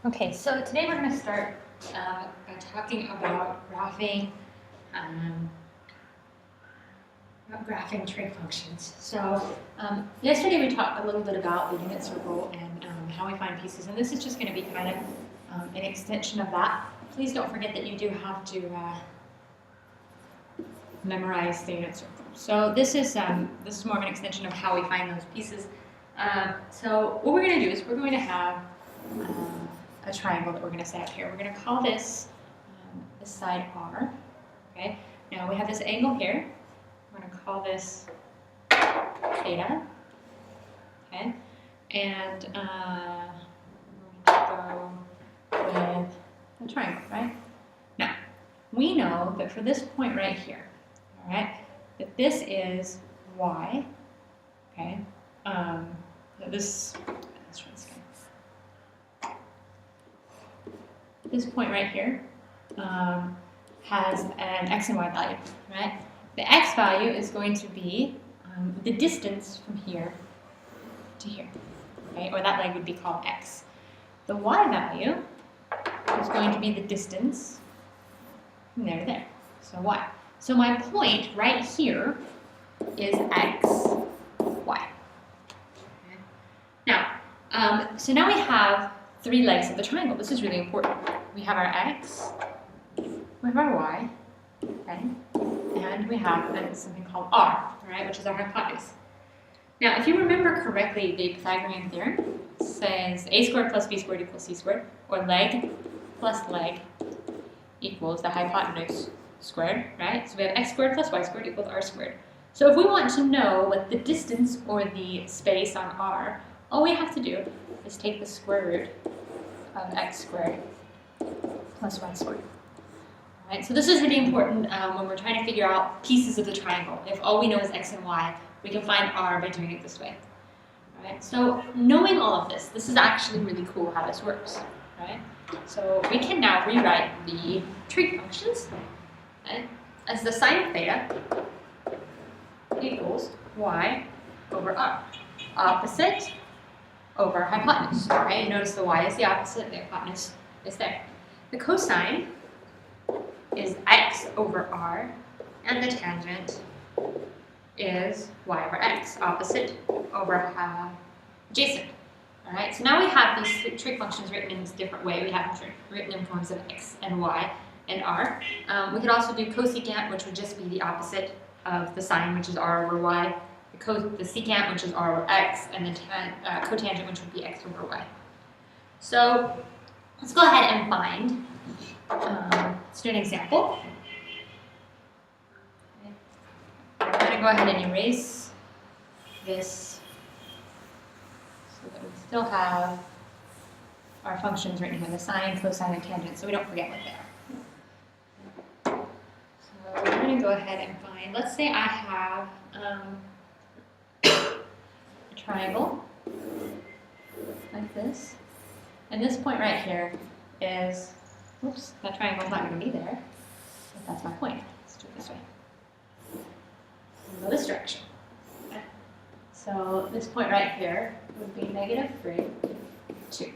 Okay, so today we're going to start by talking about graphing trig functions. So yesterday we talked a little bit about the unit circle and how we find pieces, and this is just going to be kind of an extension of that. Please don't forget that you do have to memorize the unit circle. So this is more of an extension of how we find those pieces. So what we're going to do is we're going to have a triangle that we're going to set up here. We're going to call this side R. Okay. Now we have this angle here. We're going to call this theta. Okay. And we're going to go with a triangle, right? Now we know that for this point right here, all right, that this is y. Okay. This point right here has an x and y value, right? The x value is going to be the distance from here to here, okay? Or that leg would be called x. The y value is going to be the distance from there to there, so y. So my point right here is x, y. Okay. Now, so now we have three legs of the triangle. This is really important. We have our x, we have our y, okay, and we have something called r, right, which is our hypotenuse. Now, if you remember correctly, the Pythagorean theorem says a squared plus b squared equals c squared, or leg plus leg equals the hypotenuse squared, right? So we have x squared plus y squared equals r squared. So if we want to know what the distance or the space on r, all we have to do is take the square root of x squared plus y squared. All right, so this is really important when we're trying to figure out pieces of the triangle. If all we know is x and y, we can find r by doing it this way. All right, so knowing all of this is actually really cool how this works. Right? So we can now rewrite the trig functions, okay, as the sine of theta equals y over r. Opposite over hypotenuse, right? Notice the y is the opposite, the hypotenuse is there. The cosine is x over r, and the tangent is y over x, opposite over adjacent. All right, so now we have these trig functions written in this different way. We have them written in forms of x and y and r. We could also do cosecant, which would just be the opposite of the sine, which is r over y. The secant, which is r over x, and the cotangent, which would be x over y. So let's go ahead and find, let's do an example. I'm going to go ahead and erase this so that we still have our functions written here, the sine, cosine, and tangent, so we don't forget what they are. So we're going to go ahead and find, let's say I have a triangle like this, and this point right here is, whoops, that triangle's not going to be there, but that's my point. Let's do it this way. Go this direction. Okay. So this point right here would be -3, 2.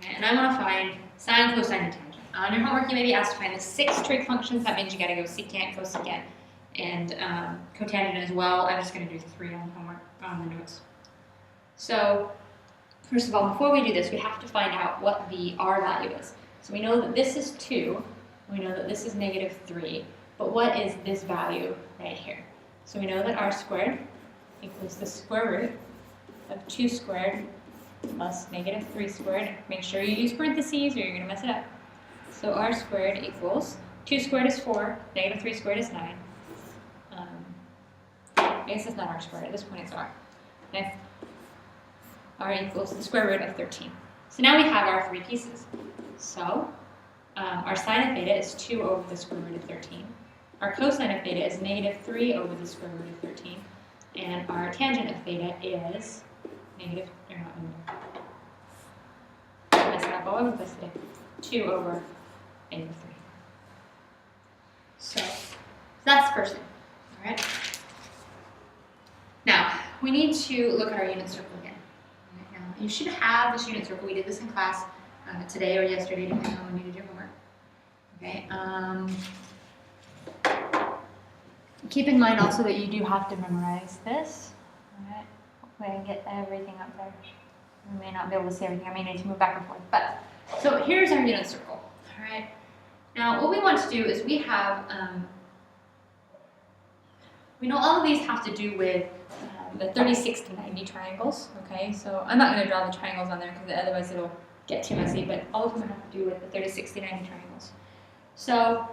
Okay. And I want to find sine, cosine, and tangent. On your homework, you may be asked to find the 6 trig functions. That means you got to go secant, cosecant, and cotangent as well. I'm just going to do 3 on homework on the notes. So first of all, before we do this, we have to find out what the r value is. So we know that this is 2. We know that this is -3. But what is this value right here? So we know that r squared equals the square root of 2 squared plus -3 squared. Make sure you use parentheses or you're going to mess it up. So r squared equals 2 squared is 4, -3 squared is 9. I guess it's not r squared. At this point it's r. Okay. R equals the square root of 13. So now we have our 3 pieces. So our sine of theta is 2 over the square root of 13. Our cosine of theta is -3 over the square root of 13. And our tangent of theta is -2 over -3. So that's the first thing. All right. Now we need to look at our unit circle again. Right, now you should have this unit circle. We did this in class. today or yesterday, depending on when you did your homework. Okay. Keep in mind also that you do have to memorize this. All right. Hopefully I can get everything up there. We may not be able to see everything. I may need to move back and forth. But so here's our unit circle. All right. Now what we want to do is we have we know all of these have to do with the 36 to 90 triangles. Okay. So I'm not going to draw the triangles on there because otherwise it'll get too messy. But all of them have to do with the 36 to 90 triangles. So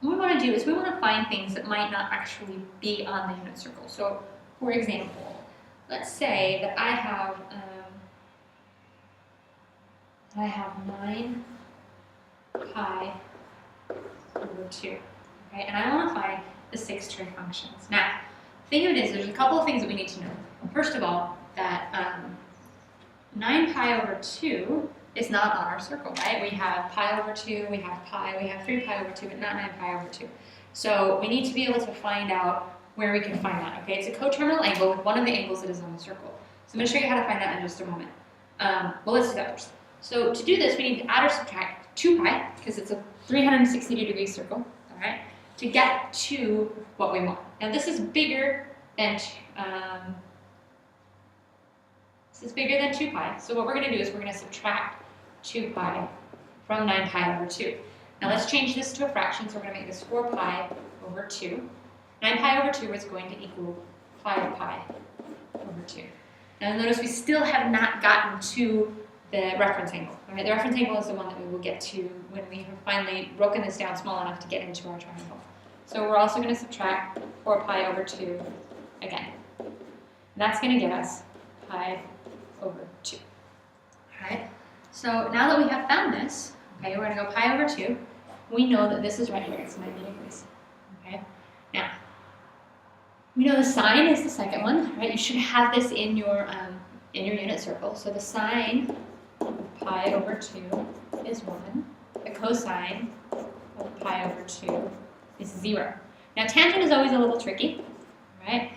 what we want to do is we want to find things that might not actually be on the unit circle. So, for example, let's say that I have 9 pi over 2, okay? And I want to find the 6 trig functions. Now, the thing of it is, there's a couple of things that we need to know. First of all, that 9 pi over 2 is not on our circle, right? We have pi over 2, we have pi, we have 3 pi over 2, but not 9 pi over 2. So we need to be able to find out where we can find that, okay? It's a coterminal angle with one of the angles that is on the circle. So I'm going to show you how to find that in just a moment. Well, let's do that first. So to do this, we need to add or subtract 2 pi, because it's a 360-degree circle, all right, to get to what we want. Now this is bigger than 2 pi, so what we're going to do is we're going to subtract 2 pi from 9 pi over 2. Now let's change this to a fraction, so we're going to make this 4 pi over 2. 9 pi over 2 is going to equal 5 pi over 2. Now notice we still have not gotten to the reference angle. Right? The reference angle is the one that we will get to when we have finally broken this down small enough to get into our triangle. So we're also going to subtract 4 pi over 2 again. And that's going to give us pi over 2. Alright, so now that we have found this, okay, we're going to go pi over 2. We know that this is right here, it's 90 degrees. Okay, now, we know the sine is the second one, right? You should have this in your unit circle. So the sine of pi over 2 is 1. The cosine of pi over 2 is 0. Now tangent is always a little tricky, right?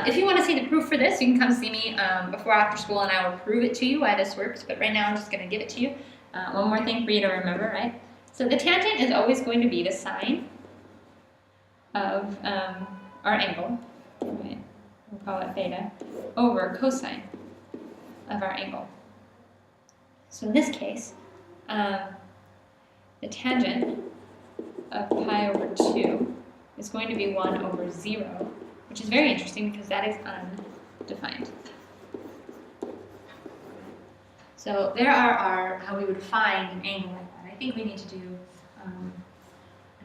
If you want to see the proof for this, you can come see me before or after school and I will prove it to you why this works, but right now I'm just going to give it to you. One more thing for you to remember, right? So the tangent is always going to be the sine of our angle, right? We'll call it theta, over cosine of our angle. So in this case, the tangent of pi over 2 is going to be 1 over 0, which is very interesting because that is undefined. So there are how we would find an angle like that. I think we need to do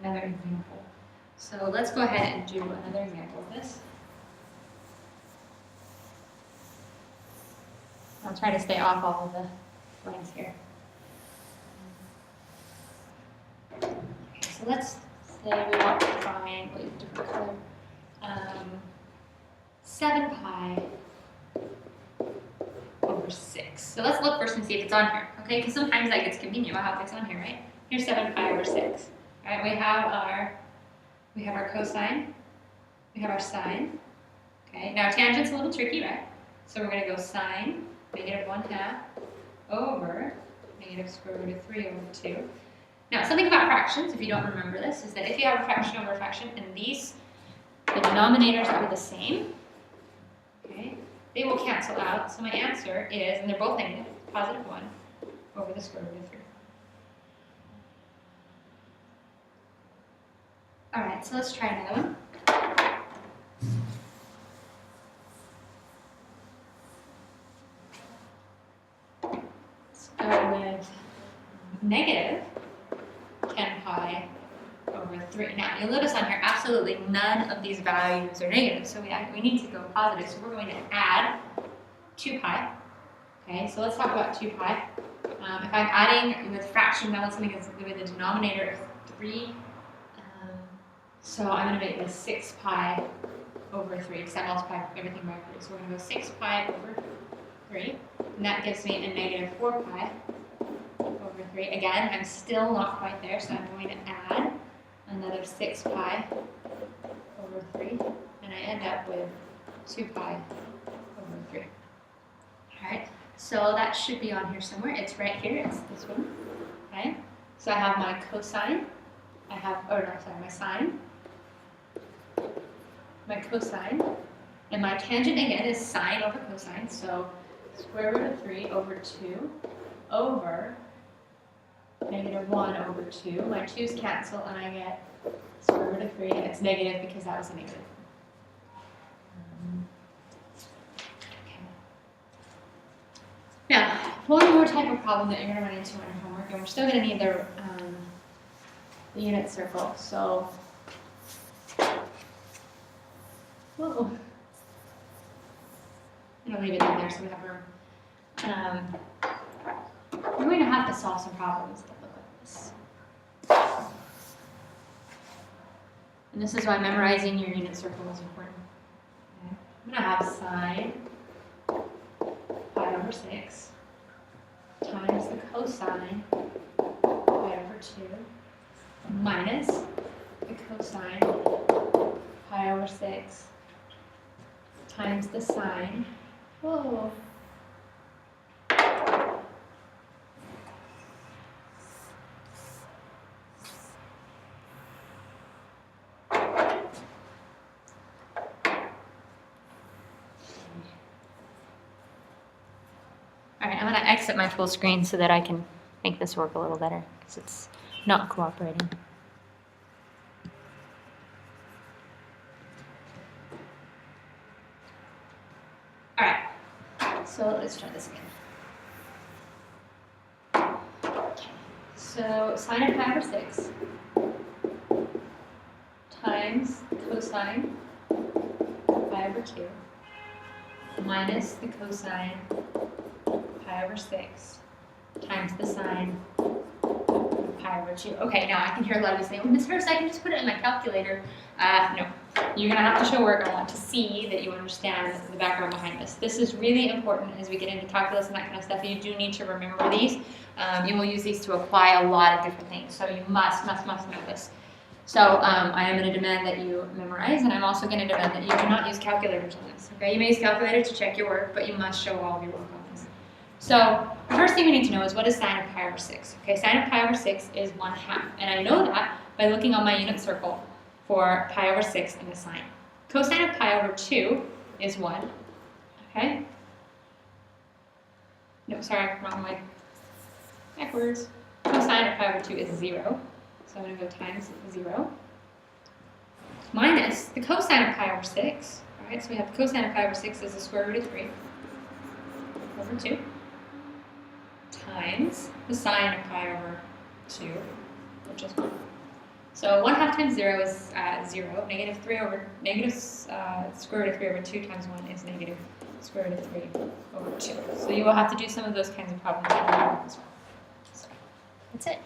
another example. So let's go ahead and do another example of this. I'll try to stay off all of the lines here. So let's say we want to find a different color. 7 pi over 6. So let's look first and see if it's on here, okay? Because sometimes that gets convenient about how it's on here, right? Here's 7 pi over 6. All right, we have our cosine, we have our sine. Okay, now tangent's a little tricky, right? So we're going to go sine -1/2 over -square root of 3 over 2. Now, something about fractions, if you don't remember this, is that if you have a fraction over a fraction and the denominators are the same, okay, they will cancel out. So my answer is, and they're both negative, positive 1 over the square root of 3. All right, so let's try another one. Let's go with negative 10 pi over 3. Now, you'll notice on here, absolutely none of these values are negative, so we need to go positive. So we're going to add 2 pi. Okay, so let's talk about 2 pi. If I'm adding with fraction, now that's something that's with a denominator of 3. So I'm going to make this 6 pi over 3, because I multiply everything by 3. So we're going to go 6 pi over 3, and that gives me a negative 4 pi over 3. Again, I'm still not quite there, so I'm going to add another 6 pi over 3, and I end up with 2 pi over 3. Alright, so that should be on here somewhere. It's right here, it's this one. Okay, so I have my cosine, my sine, my cosine, and my tangent again is sine over cosine, so square root of 3 over 2 over negative 1 over 2. My 2's cancel and I get square root of 3. It's negative because that was a negative. Okay. Now, one more type of problem that you're going to run into on your homework, and we're still going to need the unit circle. So, whoa. I'm going to leave it in there so we have room. We're going to have to solve some problems that look like this. And this is why memorizing your unit circle is important. Okay. I'm going to have sine pi over 6 times the cosine pi over 2 minus the cosine pi over 6 times the sine. Whoa. Alright, I'm going to exit my full screen so that I can make this work a little better because it's not cooperating. Alright, so let's try this again. Okay, so sine of pi over 6 times cosine pi over 2 minus the cosine pi over 6 times the sine pi over 2. Okay, now I can hear a lot of you saying, well, Ms. Hurst, I can just put it in my calculator. No, you're going to have to show work. I want to see that you understand the background behind this. This is really important as we get into calculus and that kind of stuff. You do need to remember these. You will use these to apply a lot of different things, so you must know this. So I am going to demand that you memorize, and I'm also going to demand that you do not use calculators on this. Okay, you may use calculators to check your work, but you must show all of your work on this. So the first thing we need to know is what is sine of pi over 6. Okay, sine of pi over 6 is 1/2, and I know that by looking on my unit circle for pi over 6 and the sine. Cosine of pi over 2 is 1. Okay? No, sorry, wrong way. Backwards. Cosine of pi over 2 is 0. So I'm going to go times 0. Minus the cosine of pi over 6. Alright, so we have the cosine of pi over 6 is the square root of 3 over 2. Times the sine of pi over 2, which is 1. So 1/2 times 0 is 0. Negative square root of 3 over 2 times 1 is negative square root of 3 over 2. So you will have to do some of those kinds of problems in your homework as well. So that's it.